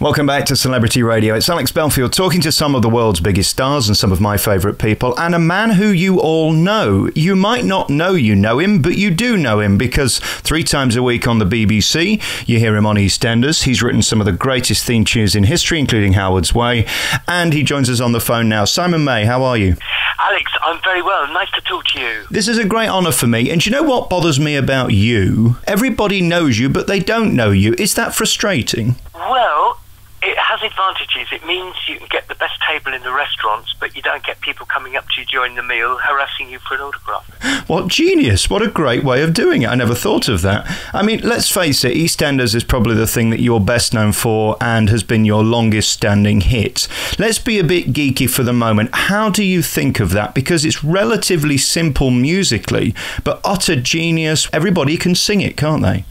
Welcome back to Celebrity Radio. It's Alex Belfield talking to some of the world's biggest stars and some of my favourite people, and a man who you all know. You might not know you know him, but you do know him because 3 times a week on the BBC, you hear him on EastEnders. He's written some of the greatest theme tunes in history, including Howard's Way, and he joins us on the phone now. Simon May, how are you? Alex, I'm very well. Nice to talk to you. This is a great honour for me, and do you know what bothers me about you? Everybody knows you, but they don't know you. Is that frustrating? Well, it has advantages. It means you can get the best table in the restaurants, but you don't get people coming up to you during the meal harassing you for an autograph. What genius. What a great way of doing it. I never thought of that. I mean, let's face it, EastEnders is probably the thing that you're best known for and has been your longest standing hit. Let's be a bit geeky for the moment. How do you think of that? Because it's relatively simple musically, but utter genius. Everybody can sing it, can't they?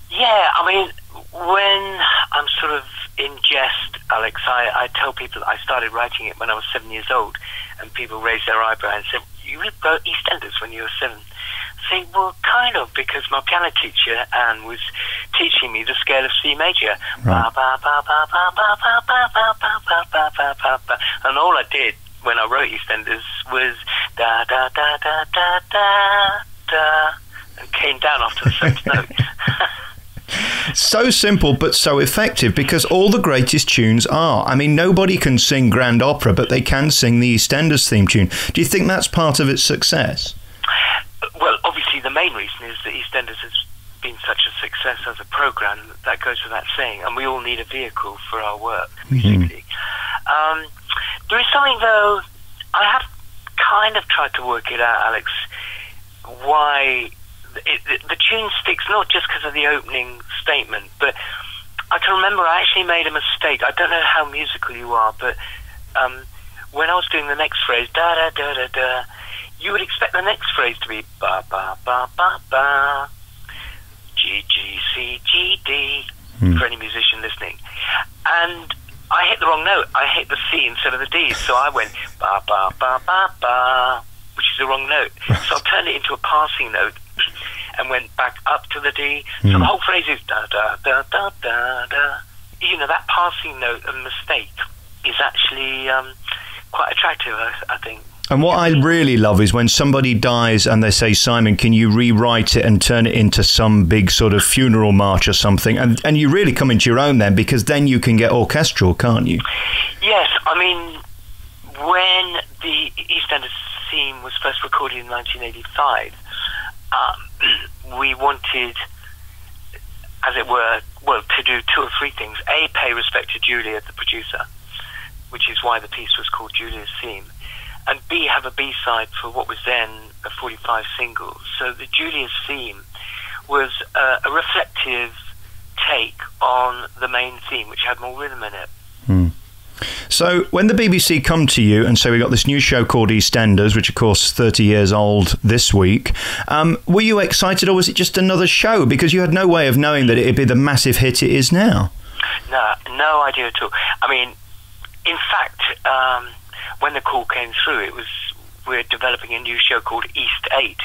Yeah, I mean, when I'm sort of in jest, Alex, I tell people I started writing it when I was 7 years old, and people raised their eyebrow and said, "You wrote EastEnders when you were 7?" I say, well, kind of, because my piano teacher, Anne, was teaching me the scale of C major. Right. And all I did when I wrote EastEnders was da da da da da da da, and came down after the 7th note. So simple, but so effective, because all the greatest tunes are. I mean, nobody can sing grand opera, but they can sing the EastEnders theme tune. Do you think that's part of its success? Well, obviously the main reason is that EastEnders has been such a success as a programme. That goes without saying, and we all need a vehicle for our work, musically. There is something, though, I have kind of tried to work it out, Alex, why the tune sticks, not just because of the opening statement, but I can remember I actually made a mistake. I don't know how musical you are, but when I was doing the next phrase, da da da da da, you would expect the next phrase to be ba ba ba ba ba, G G C G D, for any musician listening. And I hit the wrong note. I hit the C instead of the D, so I went ba ba ba ba ba, which is the wrong note. So I turned it into a passing note and went back up to the D. So the whole phrase is da da da da da da. You know, that passing note and mistake is actually quite attractive, I think. And what I really love is when somebody dies and they say, Simon, can you rewrite it and turn it into some big sort of funeral march or something? And you really come into your own then, because then you can get orchestral, can't you? Yes, I mean, when the EastEnders theme was first recorded in 1985, we wanted, as it were, well, to do 2 or 3 things. A, pay respect to Julia, the producer, which is why the piece was called Julia's Theme. And B, have a B-side for what was then a 45 single. So the Julia's Theme was a reflective take on the main theme, which had more rhythm in it. So when the BBC come to you and say we got this new show called EastEnders, which of course is 30 years old this week, were you excited, or was it just another show? Because you had no way of knowing that it'd be the massive hit it is now. No idea at all. I mean, in fact, when the call came through, we're developing a new show called East 8.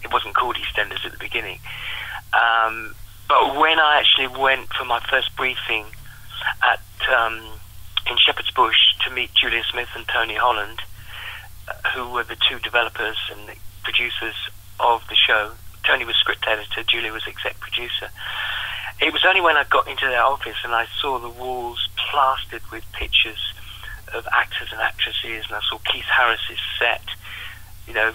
It wasn't called EastEnders at the beginning. But when I actually went for my first briefing at in Shepherd's Bush to meet Julia Smith and Tony Holland, who were the 2 developers and the producers of the show. Tony was script editor, Julia was exec producer. It was only when I got into their office and I saw the walls plastered with pictures of actors and actresses, and I saw Keith Harris's set, you know,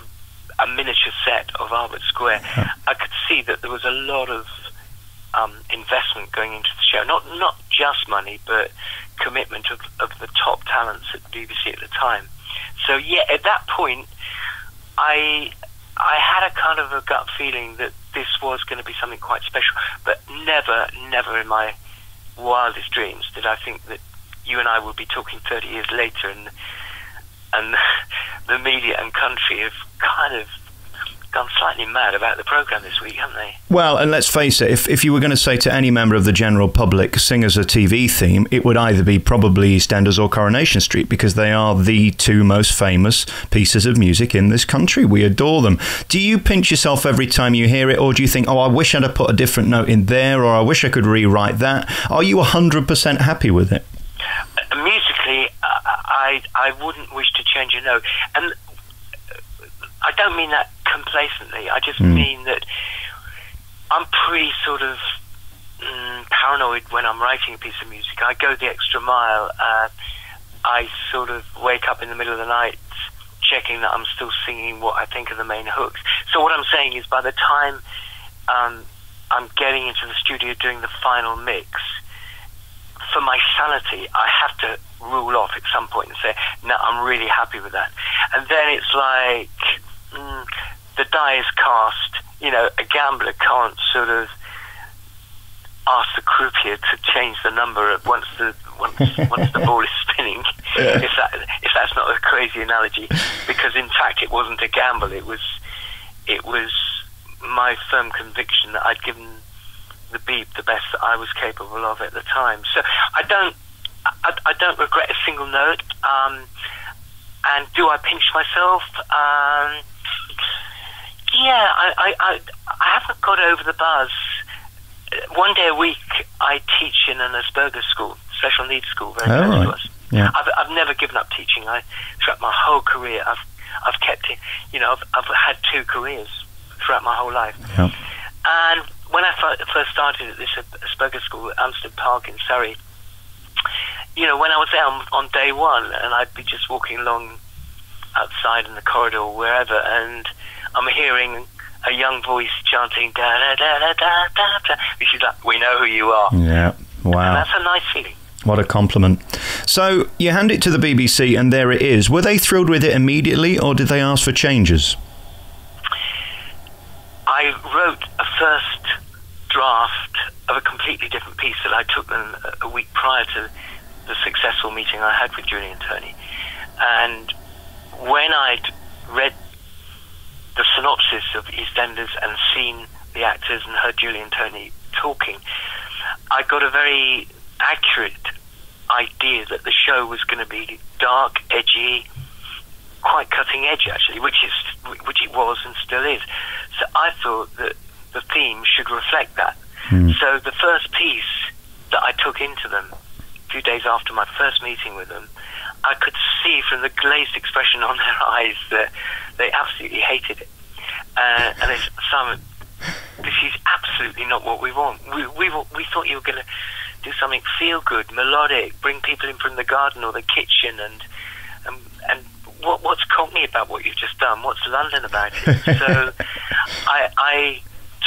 a miniature set of Albert Square. I could see that there was a lot of investment going into the show, not just money, but commitment of the top talents at the BBC at the time. So yeah, at that point, I had a kind of a gut feeling that this was going to be something quite special, but never in my wildest dreams did I think that you and I would be talking 30 years later, and the media and country have kind of gone slightly mad about the programme this week, haven't they? Well, and let's face it, if you were going to say to any member of the general public, sing us a TV theme, it would either be probably EastEnders or Coronation Street, because they are the two most famous pieces of music in this country. We adore them. Do you pinch yourself every time you hear it, or do you think, oh, I wish I'd have put a different note in there, or I wish I could rewrite that? Are you 100% happy with it? Musically, I wouldn't wish to change a note. And I don't mean that complacently. I just mean that I'm pretty sort of paranoid when I'm writing a piece of music. I go the extra mile. I sort of wake up in the middle of the night checking that I'm still singing what I think are the main hooks. So what I'm saying is, by the time I'm getting into the studio doing the final mix, for my sanity, I have to rule off at some point and say, no, I'm really happy with that. And then it's like, the die is cast. You know, a gambler can't sort of ask the croupier to change the number once the ball is spinning. If that's not a crazy analogy, because in fact it wasn't a gamble. It was my firm conviction that I'd given the beep the best that I was capable of at the time. So I don't regret a single note. And do I pinch myself? Yeah, I haven't got over the buzz. One day a week I teach in an Asperger's school, special needs school, very close to us. Yeah. I've never given up teaching. Throughout my whole career, I've kept it. You know, I've had 2 careers throughout my whole life. Yeah. And when I first started at this Asperger's school at Amstead Park in Surrey, you know, when I was there on day one, and I'd be just walking along outside in the corridor or wherever, and I'm hearing a young voice chanting da da da da da da da, which is like, we know who you are. Yeah, wow. And that's a nice feeling. What a compliment. So you hand it to the BBC and there it is. Were they thrilled with it immediately, or did they ask for changes? I wrote a first draft of a completely different piece that I took them a week prior to the successful meeting I had with Julian Turney. And when I'd read the synopsis of EastEnders and seen the actors and heard Julian Turney talking, I got a very accurate idea that the show was going to be dark, edgy, quite cutting edge actually, which it was and still is. So I thought that the theme should reflect that. So the first piece that I took into them a few days after my first meeting with them, I could see from the glazed expression on their eyes that they absolutely hated it. And they said, Simon, this is absolutely not what we want. We thought you were going to do something feel good, melodic, bring people in from the garden or the kitchen, and what's Cockney about what you've just done? What's London about it? So I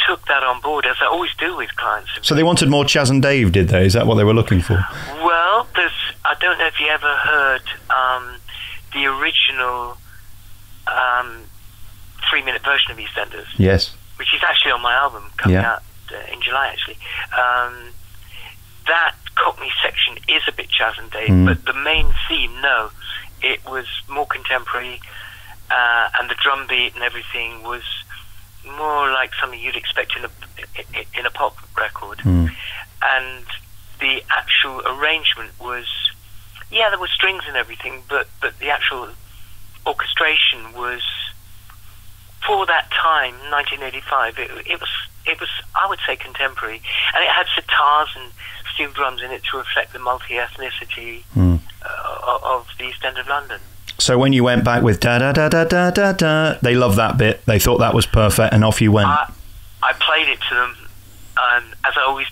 took that on board, as I always do with clients. So they wanted more Chas and Dave, did they? Is that what they were looking for? Well, I don't know if you ever heard the original 3-minute version of EastEnders. Yes. Which is actually on my album coming out in July, actually. That Cockney section is a bit Chas and Dave, but the main theme, no, it was more contemporary, and the drum beat and everything was more like something you'd expect in a pop record. And the actual arrangement was, there were strings and everything, but the actual orchestration was, for that time, 1985, it was I would say contemporary, and it had sitars and steel drums in it to reflect the multi-ethnicity of the East End of London. So when you went back with da da da da da da da, they loved that bit. They thought that was perfect, and off you went. I played it to them, as I always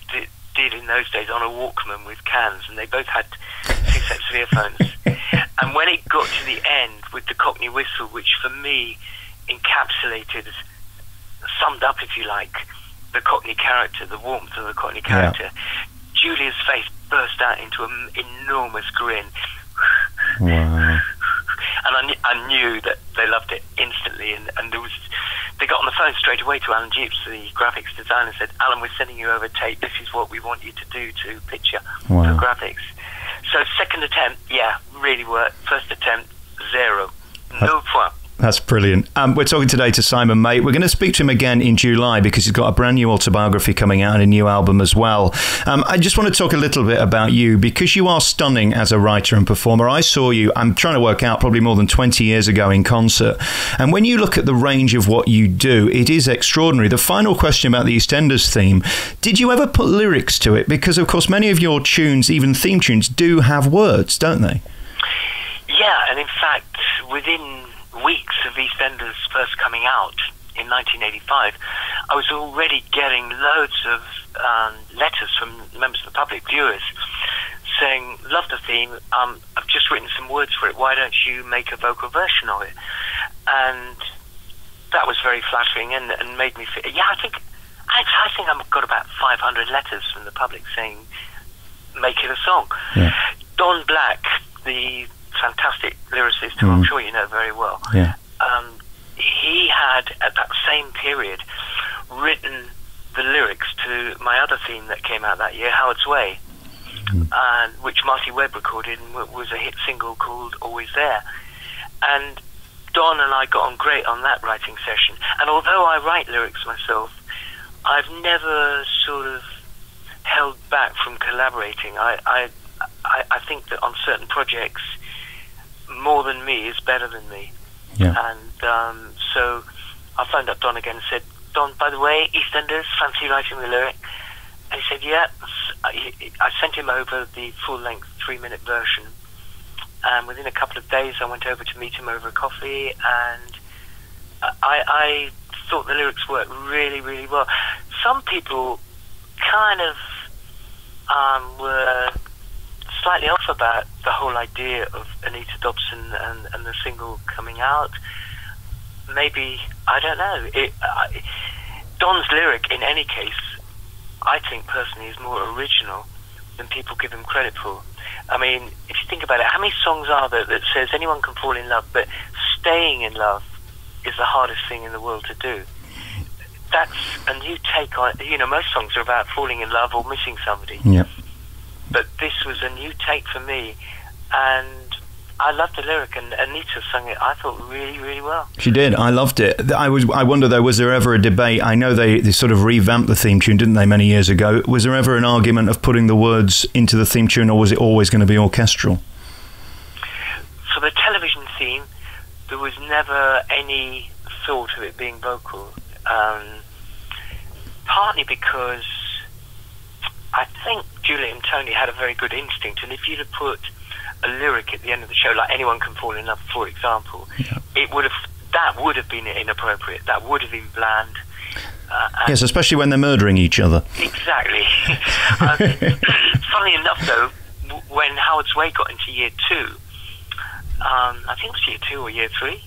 did in those days, on a Walkman with cans, and they both had 2 sets of earphones. And when it got to the end with the Cockney whistle, which for me encapsulated, summed up, if you like, the Cockney character, the warmth of the Cockney character, Julia's face burst out into an enormous grin. Wow. And I knew that they loved it instantly, and they got on the phone straight away to Alan Jeeps, the graphics designer, and said, Alan, we're sending you over tape. This is what we want you to do to picture for graphics. So second attempt, really worked. First attempt, 0. No point. That's brilliant. We're talking today to Simon May. We're going to speak to him again in July because he's got a brand new autobiography coming out and a new album as well. I just want to talk a little bit about you because you are stunning as a writer and performer. I saw you, I'm trying to work out, probably more than 20 years ago in concert. And when you look at the range of what you do, it is extraordinary. The final question about the EastEnders theme, did you ever put lyrics to it? Because, of course, many of your tunes, even theme tunes, do have words, don't they? Yeah, and in fact, within weeks of EastEnders first coming out in 1985, I was already getting loads of letters from members of the public, viewers, saying, love the theme, I've just written some words for it, why don't you make a vocal version of it? And that was very flattering and made me feel, I think I've got about 500 letters from the public saying, make it a song. Yeah. Don Black, the fantastic lyricist who I'm sure you know very well, he had at that same period written the lyrics to my other theme that came out that year, Howard's Way, which Marti Webb recorded and was a hit single called Always There. And Don and I got on great on that writing session, and although I write lyrics myself, I've never sort of held back from collaborating. I think that on certain projects, more than me is better than me. Yeah. And so I phoned up Don again and said, Don, by the way, EastEnders, fancy writing the lyric? And he said, yeah. I sent him over the full-length 3-minute version. And within a couple of days, I went over to meet him over a coffee, and I thought the lyrics worked really, really well. Some people kind of were slightly off about the whole idea of Anita Dobson and the single coming out. Maybe, I don't know. Don's lyric, in any case, I think personally is more original than people give him credit for. I mean, if you think about it, how many songs are there that says anyone can fall in love, but staying in love is the hardest thing in the world to do? That's a new take on it. You know, most songs are about falling in love or missing somebody. Yeah. But this was a new take for me, and I loved the lyric, and Anita sang it, I thought, really, really well. She did. I loved it. I wonder, though, was there ever a debate? I know they sort of revamped the theme tune, didn't they, many years ago? Was there ever an argument of putting the words into the theme tune, or was it always going to be orchestral? For the television theme, there was never any thought of it being vocal. Partly because I think Juliet and Tony had a very good instinct, and if you'd have put a lyric at the end of the show, like anyone can fall in love, for example, that would have been inappropriate. That would have been bland. Yes, especially when they're murdering each other. Exactly. Funnily enough, though, when Howard's Way got into year 2, I think it was year 2 or year 3,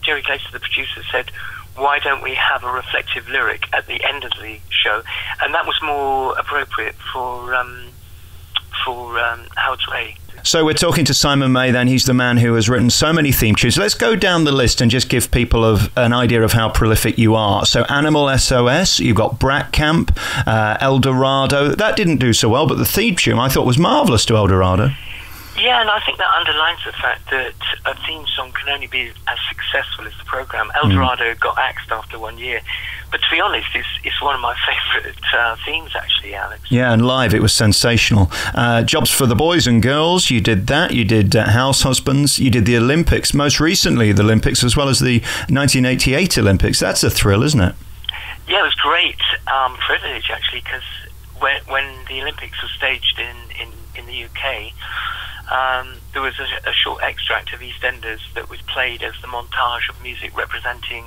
Jerry Glaser, the producer, said, why don't we have a reflective lyric at the end of the show? And that was more appropriate for Howard's Way. So we're talking to Simon May then. He's the man who has written so many theme tunes. Let's go down the list and just give people an idea of how prolific you are. So Animal SOS, you've got Brat Camp, Eldorado. That didn't do so well, but the theme tune I thought was marvellous to Eldorado. Yeah, and I think that underlines the fact that a theme song can only be as successful as the programme. Eldorado got axed after 1 year. But to be honest, it's one of my favourite themes, actually, Alex. Yeah, and live it was sensational. Jobs for the Boys and Girls, you did that. You did House Husbands. You did the Olympics, most recently the Olympics, as well as the 1988 Olympics. That's a thrill, isn't it? Yeah, it was great privilege, actually, because when the Olympics were staged in the UK, there was a short extract of EastEnders that was played as the montage of music representing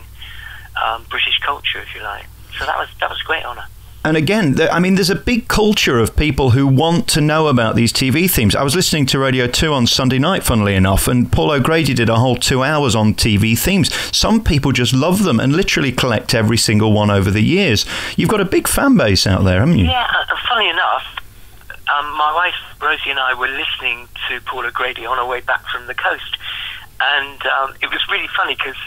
British culture, if you like. So that was a great honour. And again, I mean, there's a big culture of people who want to know about these TV themes. I was listening to Radio 2 on Sunday night, funnily enough, and Paul O'Grady did a whole 2 hours on TV themes. Some people just love them and literally collect every single one over the years. You've got a big fan base out there, haven't you? Yeah, funny enough, my wife Rosie and I were listening to Paul O'Grady on our way back from the coast, and it was really funny because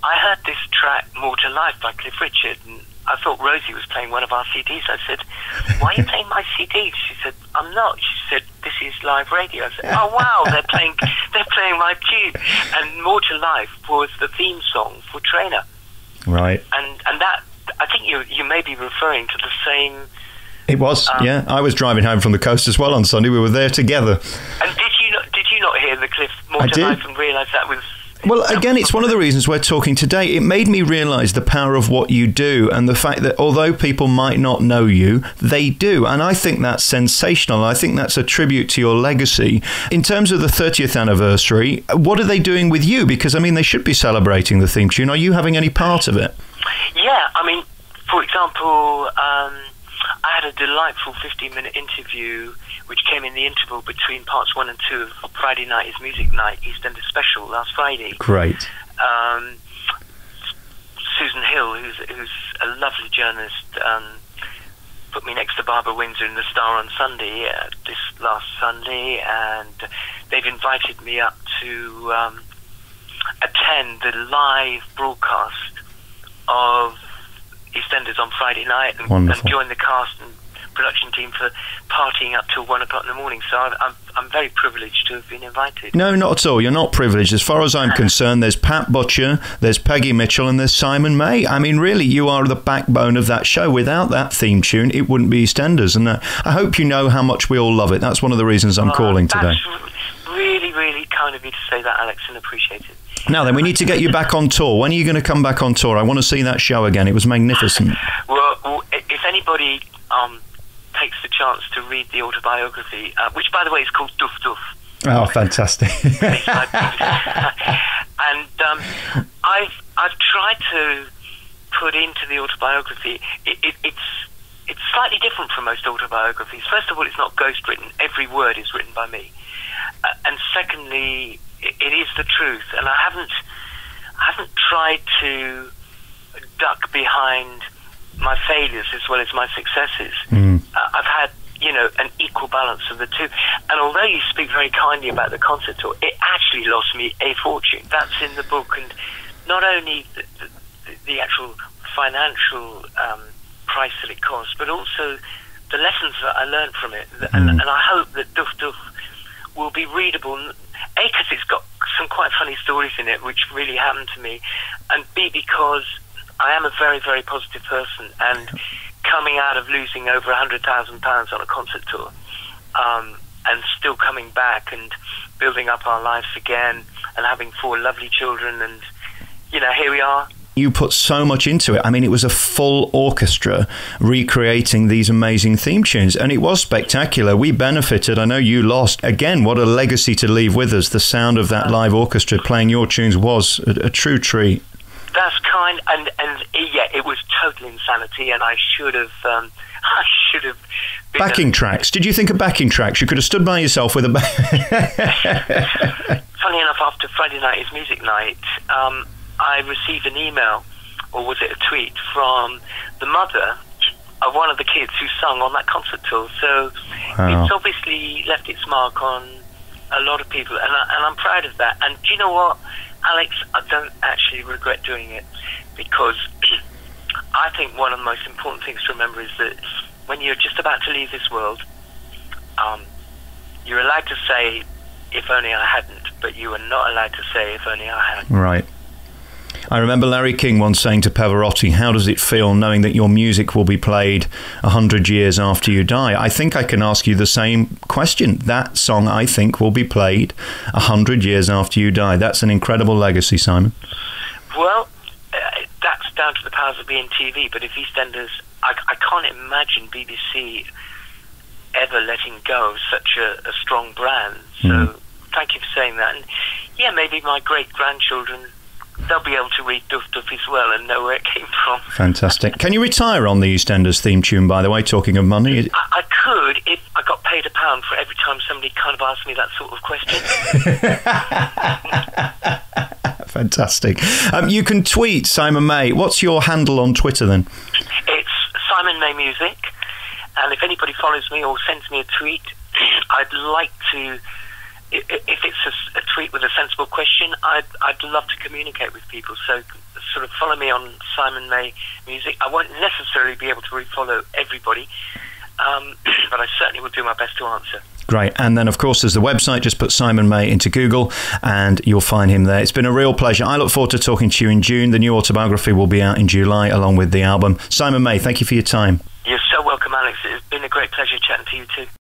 I heard this track, More to Life, by Cliff Richard, and I thought Rosie was playing one of our CDs. I said, why are you playing my CD? She said, I'm not. She said, this BBC's live radio. I said, oh wow, they're playing my tune. And More to Life was the theme song for Trainer. Right. And that, I think you may be referring to the same. It was, yeah. I was driving home from the coast as well on Sunday. We were there together. And did you not hear the Cliff More to Life and realise that was... Well, again, it's one of the reasons we're talking today. It made me realise the power of what you do and the fact that although people might not know you, they do. And I think that's sensational. I think that's a tribute to your legacy. In terms of the 30th anniversary, what are they doing with you? Because, I mean, they should be celebrating the theme tune. Are you having any part of it? Yeah, I mean, for example, I had a delightful 15-minute interview which came in the interval between parts 1 and 2 of Friday Night is Music Night, Eastenders Special, last Friday. Great. Susan Hill, who's a lovely journalist, put me next to Barbara Windsor in the Star on Sunday, this last Sunday, and they've invited me up to attend the live broadcast of EastEnders on Friday night and join the cast and production team for partying up till 1 o'clock in the morning. So I'm very privileged to have been invited. No, not at all. You're not privileged. As far as I'm concerned, there's Pat Butcher, there's Peggy Mitchell, and there's Simon May. I mean, really, you are the backbone of that show. Without that theme tune, it wouldn't be EastEnders. And I hope you know how much we all love it. That's one of the reasons I'm calling today. That's really, really kind of you to say that, Alex, and appreciate it. Now then, we need to get you back on tour. When are you going to come back on tour? I want to see that show again. It was magnificent. Well, if anybody takes the chance to read the autobiography, which, by the way, is called Duff Duff. Oh, fantastic. And I've tried to put into the autobiography, it's slightly different from most autobiographies. First of all, it's not ghost written. Every word is written by me. And secondly, it is the truth. And I haven't tried to duck behind my failures as well as my successes. I've had, an equal balance of the two. And although you speak very kindly about the concert tour, it actually lost me a fortune. That's in the book. And not only the actual financial price that it cost, but also the lessons that I learned from it. And I hope that Duff Duff will be readable. A, because it's got some quite funny stories in it, which really happened to me. And B, because I am a very, very positive person, and coming out of losing over £100,000 on a concert tour, and still coming back and building up our lives again, and having 4 lovely children, and here we are. You put so much into it. I mean, it was a full orchestra recreating these amazing theme tunes, and it was spectacular. We benefited. I know you lost. Again, what a legacy to leave with us. The sound of that live orchestra playing your tunes was a true treat. That's kind, and yeah, it was total insanity, and I should have backing tracks. Did you think of backing tracks? You could have stood by yourself with a Funny enough, after Friday Night is Music Night, I received an email, or was it a tweet, from the mother of one of the kids who sung on that concert tour. So It's obviously left its mark on a lot of people, and I'm proud of that. And do you know what, Alex? I don't actually regret doing it, because I think one of the most important things to remember is that when you're just about to leave this world, you're allowed to say, if only I hadn't, but you are not allowed to say, if only I had. Right. I remember Larry King once saying to Pavarotti, how does it feel knowing that your music will be played 100 years after you die? I think I can ask you the same question. That song, I think, will be played 100 years after you die. That's an incredible legacy, Simon. Well, that's down to the powers of being TV, but if EastEnders, I can't imagine BBC ever letting go of such a strong brand. So thank you for saying that. And yeah, maybe my great-grandchildren, they'll be able to read Duff Duff as well and know where it came from. Fantastic. Can you retire on the EastEnders theme tune, by the way, talking of money? I could if I got paid £1 for every time somebody kind of asked me that sort of question. Fantastic. You can tweet Simon May. What's your handle on Twitter then? It's Simon May Music. And if anybody follows me or sends me a tweet, I'd like to... If it's a tweet with a sensible question, I'd love to communicate with people. So sort of follow me on Simon May Music. I won't necessarily be able to refollow everybody, but I certainly will do my best to answer. Great. And then, of course, there's the website. Just put Simon May into Google and you'll find him there. It's been a real pleasure. I look forward to talking to you in June. The new autobiography will be out in July along with the album. Simon May, thank you for your time. You're so welcome, Alex. It's been a great pleasure chatting to you too.